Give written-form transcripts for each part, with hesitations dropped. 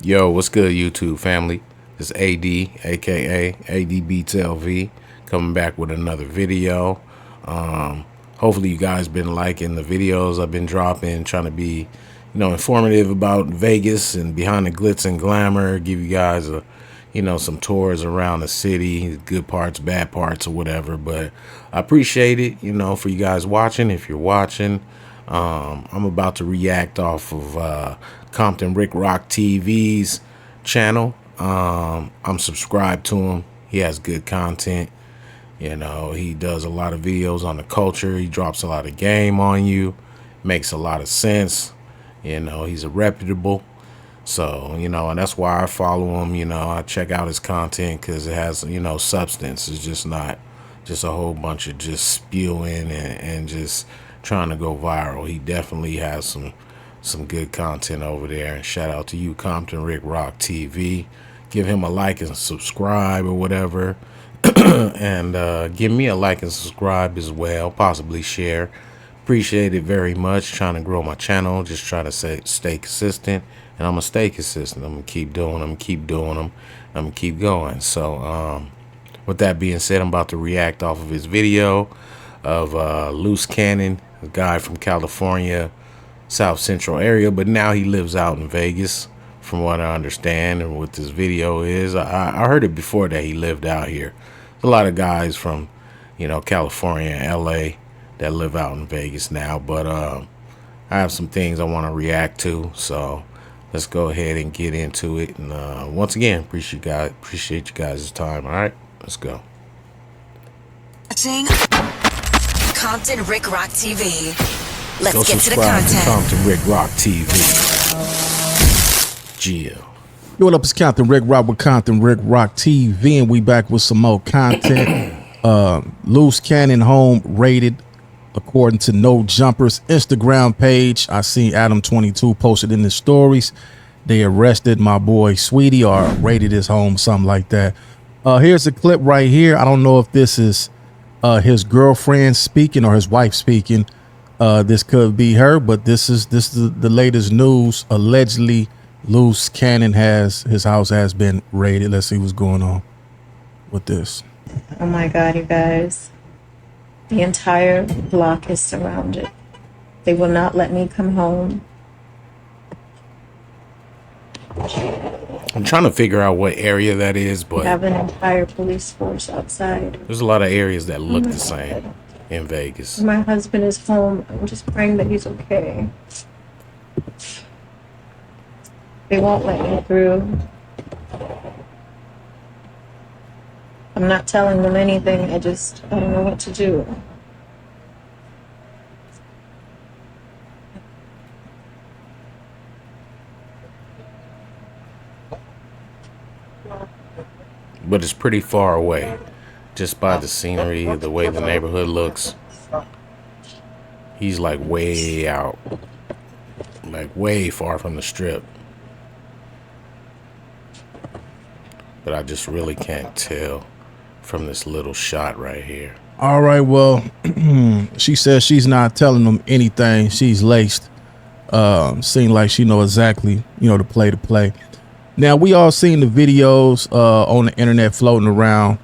Yo, what's good, YouTube family? It's AD, aka ADBeatzLV, coming back with another video. Hopefully, you guys been liking the videos I've been dropping, trying to be, informative about Vegas and behind the glitz and glamour. Give you guys some tours around the city, good parts, bad parts, or whatever. But I appreciate it, for you guys watching. If you're watching, I'm about to react off of Compton Rick Rock TV's channel. I'm subscribed to him. He has good content. He does a lot of videos on the culture. He drops a lot of game on you. Makes a lot of sense. He's a reputable. So, and that's why I follow him. I check out his content because it has, substance. It's just not just a whole bunch of just spewing and just trying to go viral. He definitely has some good content over there. And shout out to you, Compton Rick Rock TV. Give him a like and subscribe or whatever. And give me a like and subscribe as well. Possibly share. Appreciate it very much. Trying to grow my channel. Just trying to stay consistent. And I'm going to stay consistent. I'm going to keep doing them. Keep doing them. I'm going to keep going. So, with that being said, I'm about to react off of his video of Luce Cannon, a guy from California, South Central area, but now he lives out in Vegas, from what I understand. And what this video is, I heard it before that he lived out here. There's a lot of guys from, California and LA that live out in Vegas now, but I have some things I want to react to, so let's go ahead and get into it. And once again, appreciate you guys' time. All right, let's go. Watching Compton Rick Rock TV. Let's Go get to the subscribe to content. Compton Rick Rock TV. Jill. Yo, what up? It's Compton Rick Rock with Compton Rick Rock TV, and we back with some more content. Luce Cannon home raided, according to No Jumper's Instagram page. I seen Adam22 posted in the stories. They arrested my boy Sweetie, or raided his home, something like that. Here's a clip right here. I don't know if this is his girlfriend speaking or his wife speaking. This could be her, but this is the latest news. Allegedly, Luce Cannon his house has been raided. Let's see what's going on with this. Oh my God, you guys. The entire block is surrounded. They will not let me come home. I'm trying to figure out what area that is, We but have an entire police force outside. there's a lot of areas that look the same in Vegas. My husband is home. I'm just praying that he's okay. They won't let me through. I'm not telling them anything. I don't know what to do. But it's pretty far away, just by the scenery, the way the neighborhood looks. He's like way out, like way far from the strip. But I just really can't tell from this little shot right here. All right, well, she says she's not telling them anything. She's laced. Seemed like she know exactly, to play. Now, we all seen the videos on the internet floating around,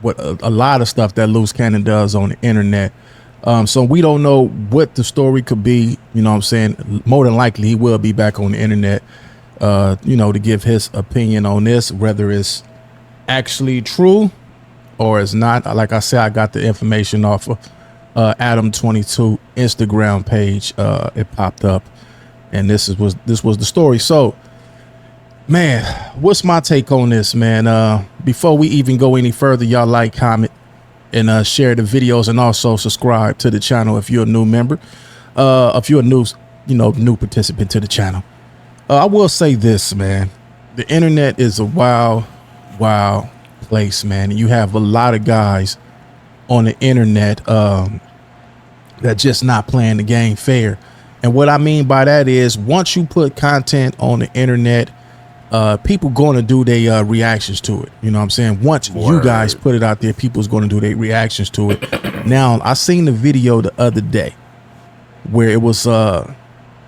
what a lot of stuff that Luce Cannon does on the internet. So we don't know what the story could be. You know what I'm saying? More than likely, he will be back on the internet, to give his opinion on this, whether it's actually true or it's not. Like I said, I got the information off of Adam22 Instagram page. It popped up, and this was the story. So, man, what's my take on this, man? Before we even go any further, y'all like, comment, and share the videos, and also subscribe to the channel if you're a new member. If you're a new participant to the channel. I will say this, man. The internet is a wild place, man. You have a lot of guys on the internet that just not playing the game fair. And what I mean by that is, once you put content on the internet, people going to do their reactions to it. You know what I'm saying? Once you guys put it out there, people's going to do their reactions to it. Now, I seen the video the other day where it was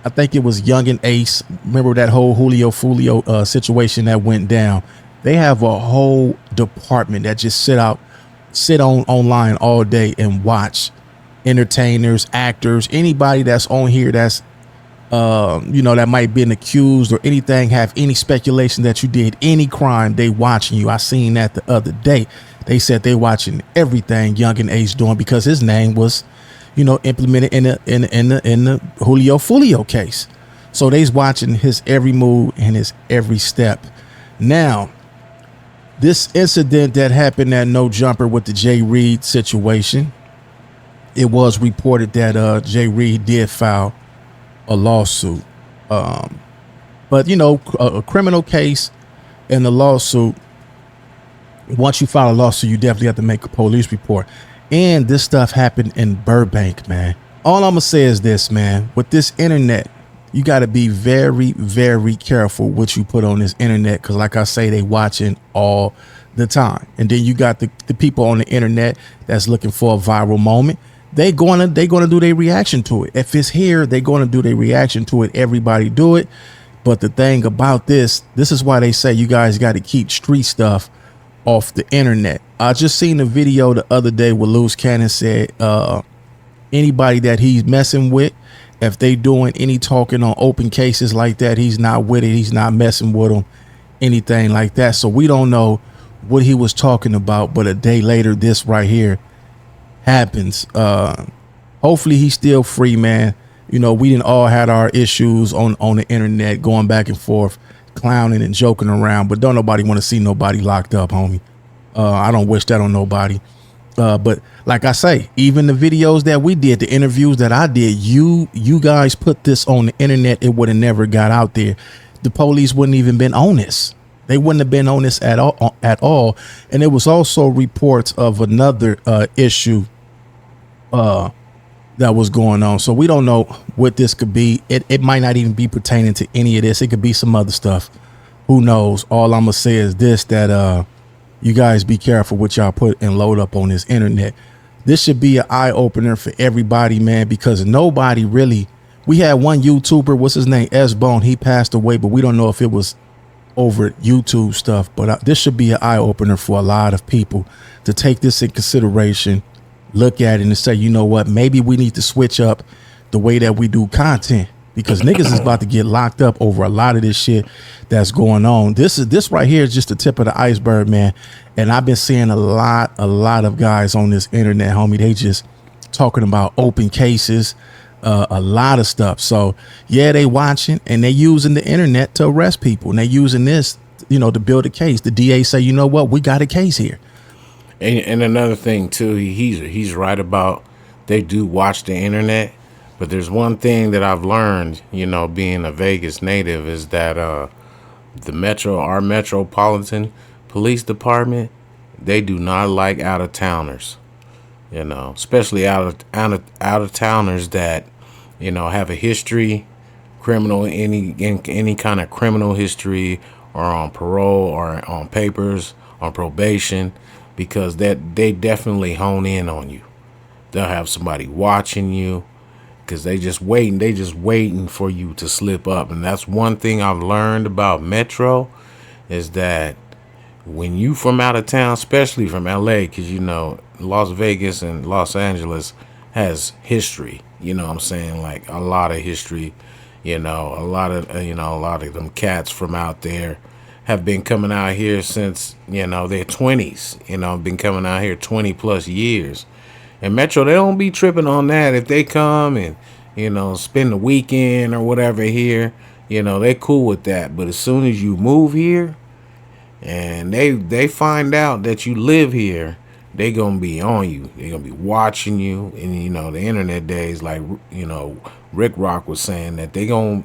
I think it was Young and Ace. Remember that whole Julio Fulio situation that went down? They have a whole department that just sit on online all day and watch entertainers, actors, anybody that's on here that's that might been accused or anything, have any speculation that you did any crime. They watching you. I seen that the other day. They said they watching everything Young and Ace doing because his name was, implemented in the Julio Fulio case. So they's watching his every move and his every step. Now, this incident that happened at No Jumper with the Jay Reed situation, it was reported that Jay Reed did file a lawsuit. But a criminal case and a lawsuit, once you file a lawsuit, you definitely have to make a police report. And this stuff happened in Burbank, man. All I'm gonna say is this, man. With this internet, you got to be very, very careful what you put on this internet, because like I say, they watching all the time. And then you got the people on the internet that's looking for a viral moment. They gonna do their reaction to it. If it's here, they gonna do their reaction to it. Everybody do it. But the thing about this is why they say you guys got to keep street stuff off the internet. I just seen a video the other day where Luce Cannon said anybody that he's messing with, if they doing any talking on open cases like that, he's not with it. He's not messing with them, anything like that. So we don't know what he was talking about. But a day later, this right here happens. Hopefully he's still free, man. We didn't all had our issues on the internet, going back and forth, clowning and joking around, but don't nobody want to see nobody locked up, homie. I don't wish that on nobody. But like I say, even the videos that we did, the interviews that I did, you guys put this on the internet, it would have never got out there. The police wouldn't even been on this. They wouldn't have been on this at all. And there was also reports of another issue that was going on. So we don't know what this could be. It might not even be pertaining to any of this. It could be some other stuff. Who knows? All I'm gonna say is this, that you guys be careful what y'all put and load up on this internet. This should be an eye opener for everybody, man, because nobody really, we had one YouTuber, what's his name? S-Bone. He passed away, but we don't know if it was over YouTube stuff. But this should be an eye opener for a lot of people to take this in consideration, look at it and say, you know what, maybe we need to switch up the way that we do content, because niggas is about to get locked up over a lot of this shit that's going on. This right here is just the tip of the iceberg, man. And I've been seeing a lot of guys on this internet, homie. They just talking about open cases, a lot of stuff. So yeah, they watching and they using the internet to arrest people, and they using this, to build a case. The DA say, you know what, we got a case here. And another thing too, he's right about, they do watch the internet. But there's one thing that I've learned, being a Vegas native, is that our Metropolitan Police Department, they do not like out-of-towners, especially out-of-towners that, have a history, criminal, any kind of criminal history, or on parole, or on papers, on probation, because that they definitely hone in on you. They'll have somebody watching you, because they just waiting for you to slip up. And that's one thing I've learned about Metro, is that when you from out of town, especially from LA, because Las Vegas and Los Angeles has history, what I'm saying, like a lot of history, a lot of them cats from out there have been coming out here since their 20s, been coming out here 20 plus years. And Metro, they don't be tripping on that. If they come and, spend the weekend or whatever here, they cool with that. But as soon as you move here and they find out that you live here, they gonna be on you. They gonna be watching you. And, the internet days, like, Rick Rock was saying, that they gonna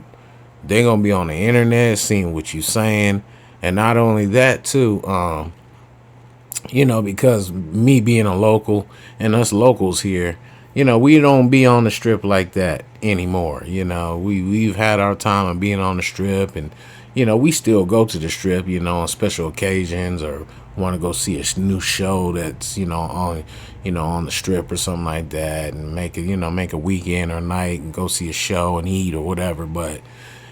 be on the internet seeing what you saying. And not only that too, because me being a local and us locals here, we don't be on the strip like that anymore. We've had our time of being on the strip and, we still go to the strip, on special occasions, or want to go see a new show that's, on the strip or something like that, and make a weekend or night and go see a show and eat or whatever. But,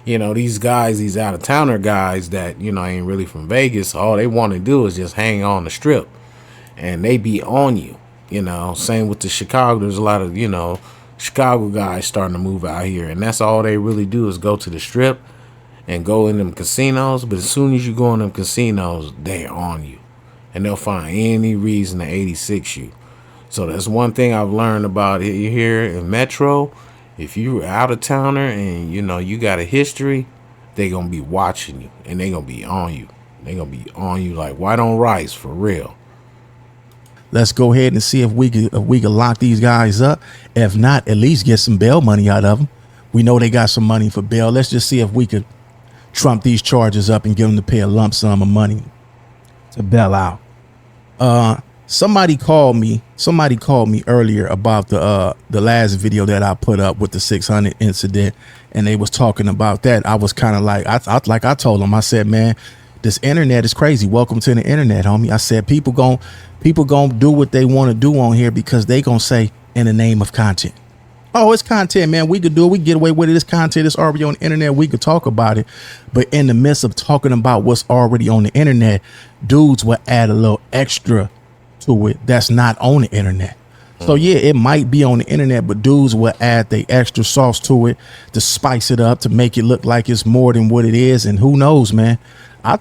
these guys, these out of towner guys that, ain't really from Vegas, all they want to do is just hang on the strip, and they be on you, same with the Chicago. There's a lot of, Chicago guys starting to move out here, and that's all they really do is go to the strip and go in them casinos. But as soon as you go in them casinos, they're on you, and they'll find any reason to 86 you. So that's one thing I've learned about it here in Metro. If you're out of towner and you got a history, they gonna be watching you, and they gonna be on you. They gonna be on you like white on rice, for real. Let's go ahead and see if we could lock these guys up. If not, at least get some bail money out of them. We know they got some money for bail. Let's just see if we could trump these charges up and get them to pay a lump sum of money to bail out. Somebody called me earlier about the last video that I put up with the 600 incident, and they was talking about that. I was kind of like, I told them, I said, man, this internet is crazy. Welcome to the internet, homie. I said, people gon' do what they want to do on here because they gonna say in the name of content. Oh, it's content, man. We could do it. We can get away with it. It's content. It's already on the internet. We could talk about it. But in the midst of talking about what's already on the internet, dudes will add a little extra to it that's not on the internet. So yeah, it might be on the internet, but dudes will add the extra sauce to it to spice it up, to make it look like it's more than what it is. And who knows, man? I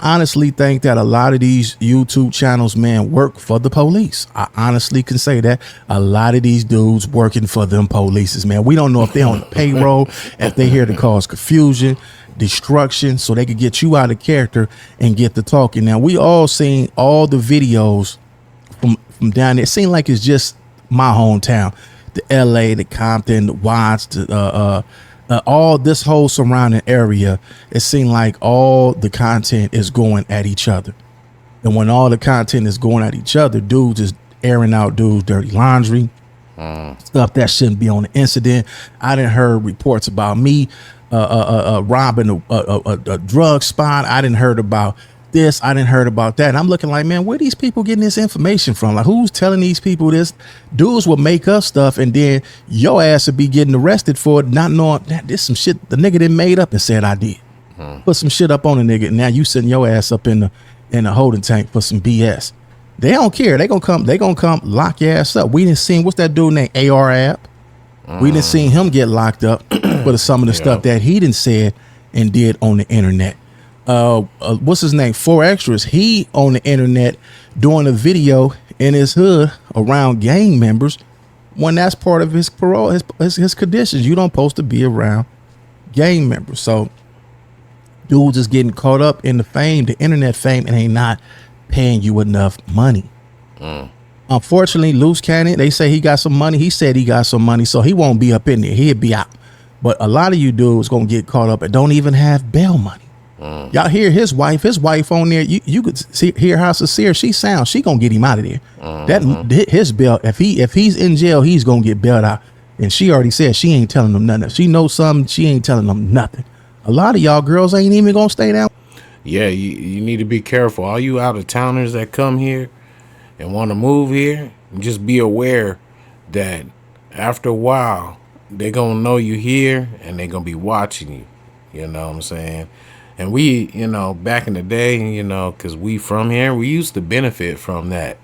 honestly think that a lot of these YouTube channels, man, work for the police. I honestly can say that a lot of these dudes working for them polices, man. We don't know if they're on the payroll, if they're here to cause confusion, destruction, so they could get you out of character and get to talking. Now, we all seen all the videos from down there. It seemed like it's just my hometown, the LA, the Compton, the Watts, all this whole surrounding area. It seemed like all the content is going at each other. And when all the content is going at each other, dudes is airing out dudes' dirty laundry, stuff that shouldn't be on the incident. I didn't heard reports about me robbing a drug spot. I didn't heard about this. I didn't heard about that. And I'm looking like, man, where these people getting this information from? Like, who's telling these people this? Dudes will make up stuff, and then your ass would be getting arrested for it, not knowing that this some shit the nigga done made up and said I did. Put some shit up on a nigga, and now you sitting your ass up in the holding tank for some BS. They don't care. They gonna come lock your ass up. We didn't see what's that dude named AR App. We didn't see him get locked up for some of the stuff that he didn't said and did on the internet. What's his name? 4Extras. He on the internet doing a video in his hood around gang members when that's part of his parole, his conditions. You don't supposed to be around gang members. So dudes is getting caught up in the fame, the internet fame, and ain't not paying you enough money. Unfortunately, Luce Cannon, they say he got some money. He said he got some money, so he won't be up in there. He'll be out. But a lot of you dudes gonna get caught up and don't even have bail money. Y'all hear his wife on there. You could hear how sincere she sounds. She gonna get him out of there. That his bail. If he's in jail, he's gonna get bailed out. And she already said she ain't telling them nothing. If she knows something, she ain't telling them nothing. A lot of y'all girls ain't even gonna stay down. Yeah, you need to be careful. All you out of towners that come here and want to move here, just be aware that after a while they gonna know you here and they gonna be watching you. You know what I'm saying? And we, back in the day, because we from here, we used to benefit from that,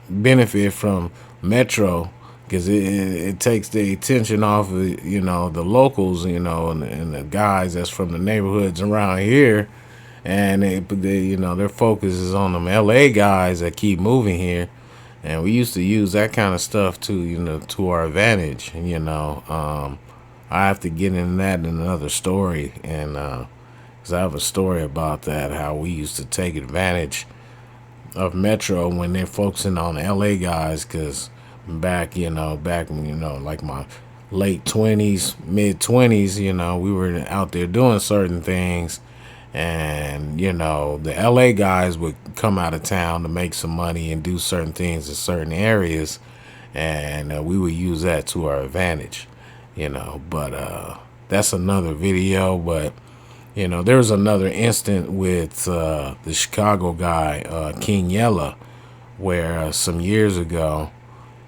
benefit from Metro, because it takes the attention off of, the locals, and the guys that's from the neighborhoods around here. And their focus is on them LA guys that keep moving here. And we used to use that kind of stuff to, to our advantage, I have to get in that in another story, and because I have a story about that, how we used to take advantage of Metro when they're focusing on LA guys, because back like my late 20s, mid 20s, we were out there doing certain things, and the LA guys would come out of town to make some money and do certain things in certain areas, and we would use that to our advantage. But that's another video. But you know, there's another instant with the Chicago guy, King Yella, where some years ago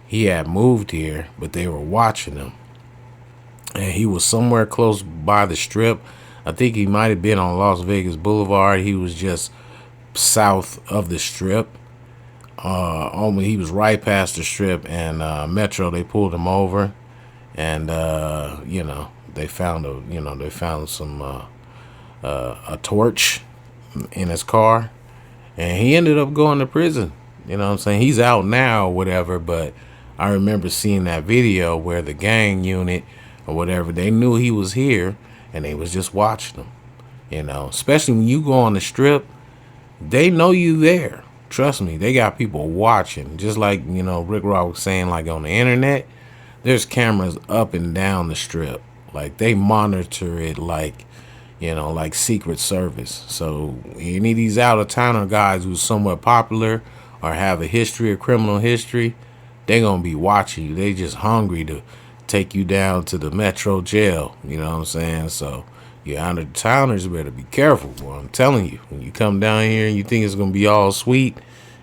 he had moved here, but they were watching him. And he was somewhere close by the Strip. I think he might have been on Las Vegas Boulevard. He was just south of the Strip. He was right past the Strip, and Metro, they pulled him over, and you know, they found some a torch in his car, and he ended up going to prison. You know what I'm saying? He's out now or whatever, but I remember seeing that video where the gang unit or whatever, they knew he was here, and they was just watching him. You know, especially when you go on the Strip, they know you there. Trust me, they got people watching. Just like, you know, Rick Rock was saying, like on the internet, there's cameras up and down the Strip. Like they monitor it like, you know, like Secret Service. So any of these out-of-towner guys who's somewhat popular or have a history, a criminal history, they gonna be watching you. They just hungry to take you down to the Metro jail. You know what I'm saying? So you out-of-towners better be careful, boy. I'm telling you, when you come down here and you think it's gonna be all sweet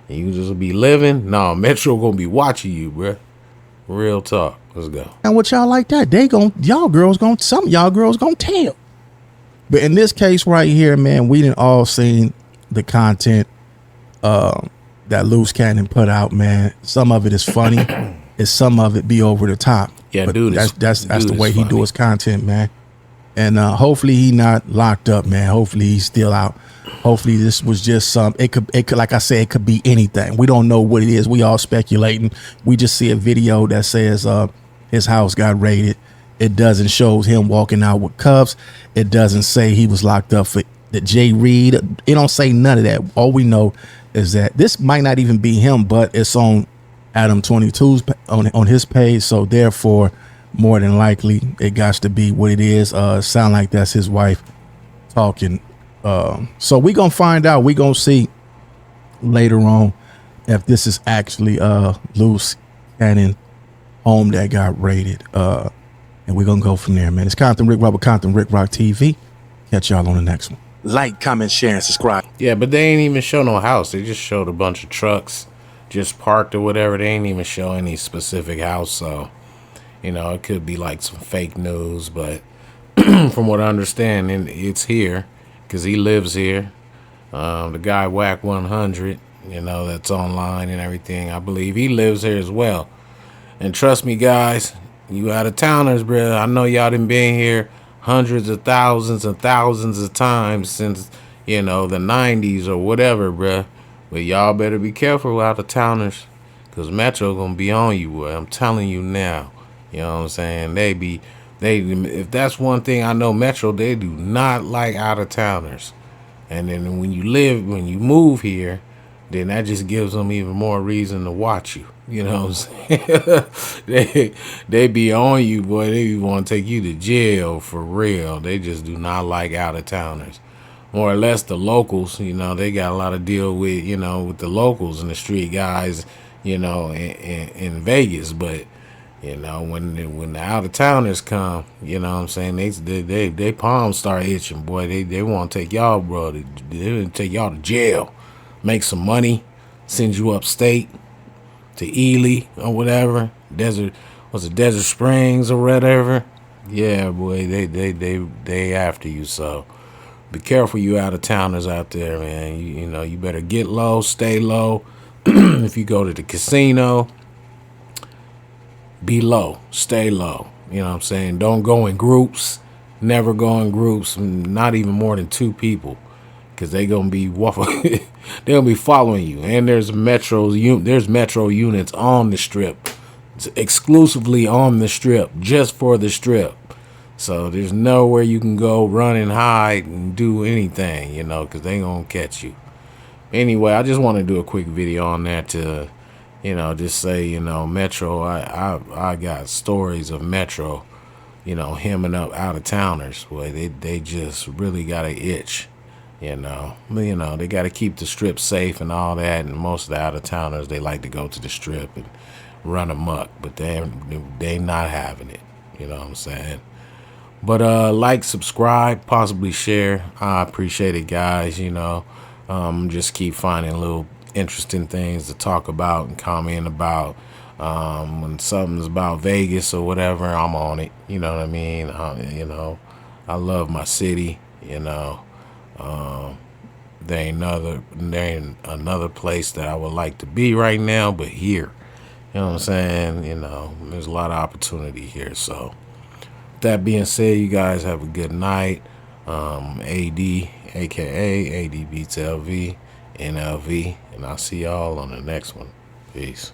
and you just be living, no, Metro gonna be watching you, bruh. Real talk. Let's go. And what y'all like that? Some of y'all girls gonna tell. But in this case right here, man, we didn't all seen the content that Luce Cannon put out, man. Some of it is funny, and some of it be over the top. Yeah, but dude, that's the way he funny. do his content, man. And hopefully he not locked up, man. Hopefully he's still out. Hopefully this was just some. It could like I said, it could be anything. We don't know what it is. We all speculating. We just see a video that says his house got raided. It doesn't show him walking out with cuffs. It doesn't say he was locked up for the J. Reed. It don't say none of that. All we know is that this might not even be him, but it's on Adam 22's on his page. So therefore, more than likely, it got to be what it is. Sound like that's his wife talking. So we gonna find out. We gonna see later on if this is actually Luce Cannon home that got raided. And we're gonna go from there, man. It's Compton Rick Rock with Compton Rick Rock TV. Catch y'all on the next one. Like, comment, share, and subscribe. Yeah, but they ain't even show no house. They just showed a bunch of trucks just parked or whatever. They ain't even show any specific house. So, you know, it could be like some fake news. But from what I understand, it's here because he lives here. The guy Whack 100, you know, that's online and everything. I believe he lives here as well. And trust me, guys, you out-of-towners, bro. I know y'all done been here hundreds of thousands and thousands of times since, you know, the 90s or whatever, bro. But y'all better be careful out-of-towners, because Metro gonna be on you, boy. I'm telling you now. You know what I'm saying? If that's one thing I know, Metro, they do not like out-of-towners. And then when you move here, then that just gives them even more reason to watch you. You know what I'm saying? they be on you, boy. They want to take you to jail for real. They just do not like out-of-towners. More or less the locals, you know, they got a lot of deal with, you know, with the locals and the street guys, you know, in Vegas. But, you know, when the out-of-towners come, you know what I'm saying, they palms start itching, boy. They want to take y'all, bro. They take y'all to jail, make some money, send you upstate to Ely or whatever, Desert Springs or whatever. Yeah, boy, they after you. So be careful, you out-of-towners out there, man. You know, you better get low, stay low. If you go to the casino, be low, stay low. You know what I'm saying? Don't go in groups. Never go in groups, not even more than 2 people. Because they'll be following you. And there's metro units on the Strip. It's exclusively on the Strip, just for the Strip. So there's nowhere you can go run and hide and do anything, you know, because they gonna catch you. Anyway, I just want to do a quick video on that to, you know, just say, you know, Metro, I got stories of Metro, you know, hemming up out-of-towners. Boy, they just really got an itch. You know, they got to keep the Strip safe and all that. And most of the out-of-towners, they like to go to the Strip and run amok, but they not having it. You know what I'm saying? But like, subscribe, possibly share. I appreciate it, guys. Just keep finding little interesting things to talk about and comment about. When something's about Vegas or whatever, I'm on it. You know what I mean? I love my city. There ain't another place that I would like to be right now, but here. You know what I'm saying? There's a lot of opportunity here. So, with that being said, you guys have a good night. AD, aka ADBeatzLV, NLV, and I'll see y'all on the next one. Peace.